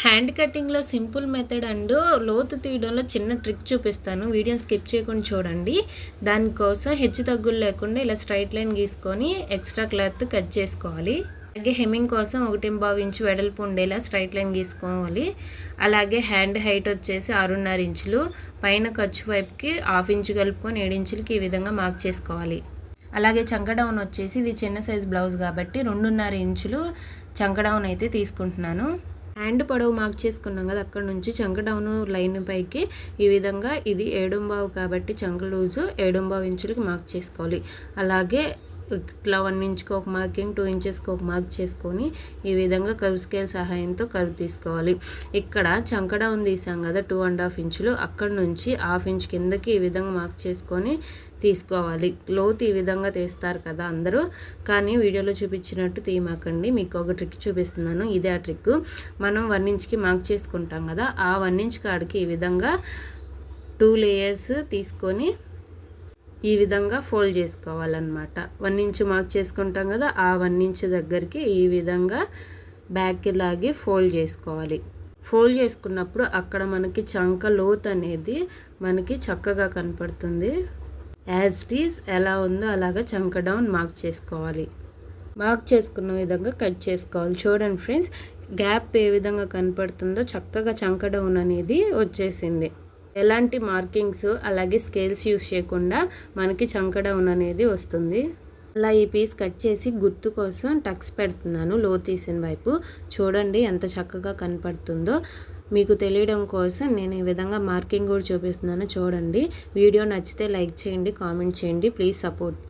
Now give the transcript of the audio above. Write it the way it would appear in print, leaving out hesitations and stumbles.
Hand కటింగ్లో simple method and లోతు తీయడంలో చిన్న trick చూపిస్తాను. వీడియోని స్కిప్ చేయకుండా చూడండి. దానికోసం హెచ్చు తగ్గులు లేకుండా ఇలా స్ట్రైట్ లైన్ గీసుకొని ఎక్స్ట్రా క్లాత్ కట్ చేసుకోవాలి. అలాగే హెమ్మింగ్ కోసం 1.5 ఇంచు వెడల్పు ఉండేలా స్ట్రైట్ లైన్ గీసుకోవాలి. అలాగే హ్యాండ్ హైట్ వచ్చేసి 6.5 ఇంచులు, పైన ఖర్చు వైపుకి 1/2 ఇంచు కలుపుకొని 7 ఇంచులకి ఈ విధంగా మార్క్ చేసుకోవాలి. అలాగే చంక డౌన్ వచ్చేసి ఇది చిన్న సైజ్ బ్లౌజ్ కాబట్టి 2.5 ఇంచులు చంక డౌన్ అయితే తీసుకుంటున్నాను. హ్యాండ్ పొడవు మార్క్ చేసుకున్నాం కదా, అక్కడ నుంచి చంక డౌన్ లైన్ పైకి ఈ విధంగా ఇది 7.5 కాబట్టి చంక లూజు 7.5 ఇంచులకి మార్క్ చేసుకోవాలి. అలాగే ఇట్లా 1 ఇంచుకి ఒక మార్కింగ్, 2 ఇంచెస్కి ఒక మార్క్ చేసుకొని ఈ విధంగా కర్వ్ స్కేల్ సహాయంతో కర్వ్ తీసుకోవాలి. ఇక్కడ చంక డౌన్ తీసాం కదా 2.5 ఇంచులు, అక్కడ నుంచి 1/2 ఇంచ్ కిందకి ఈ విధంగా మార్క్ చేసుకొని తీసుకోవాలి. లోతు ఈ విధంగా తీస్తారు కదా అందరూ, కానీ వీడియోలో చూపించినట్టు తీయమాకండి. మీకు ఒక ట్రిక్ చూపిస్తున్నాను, ఇదే ఆ ట్రిక్. మనం 1 ఇంచ్కి మార్క్ చేసుకుంటాం కదా, ఆ 1 ఇంచ్ కాడికి ఈ విధంగా 2 లేయర్స్ తీసుకొని ఈ విధంగా ఫోల్డ్ చేసుకోవాలన్నమాట. 1 ఇంచ్ మార్క్ చేసుకుంటాం కదా, ఆ 1 ఇంచ్ దగ్గరికి ఈ విధంగా బ్యాక్కి లాగి ఫోల్డ్ చేసుకోవాలి. ఫోల్డ్ చేసుకున్నప్పుడు అక్కడ మనకి చంక లోతు అనేది మనకి చక్కగా కనపడుతుంది. యాజ్ ఇట్ ఈజ్ ఎలా ఉందో అలాగా చంక డౌన్ మార్క్ చేసుకోవాలి. మార్క్ చేసుకున్న విధంగా కట్ చేసుకోవాలి. చూడండి ఫ్రెండ్స్, గ్యాప్ ఏ విధంగా కనపడుతుందో చక్కగా చంక డౌన్ అనేది వచ్చేసింది. ఎలాంటి మార్కింగ్స్ అలాగే స్కేల్స్ యూస్ చేయకుండా మనకి చంక డౌన్ అనేది వస్తుంది. అలా ఈ పీస్ కట్ చేసి గుర్తు కోసం టక్స్ పెడుతున్నాను లో తీసిన వైపు. చూడండి ఎంత చక్కగా కనపడుతుందో. మీకు తెలియడం కోసం నేను ఈ విధంగా మార్కింగ్ కూడా చూపిస్తున్నాను. చూడండి. వీడియో నచ్చితే లైక్ చేయండి, కామెంట్ చేయండి. Please support.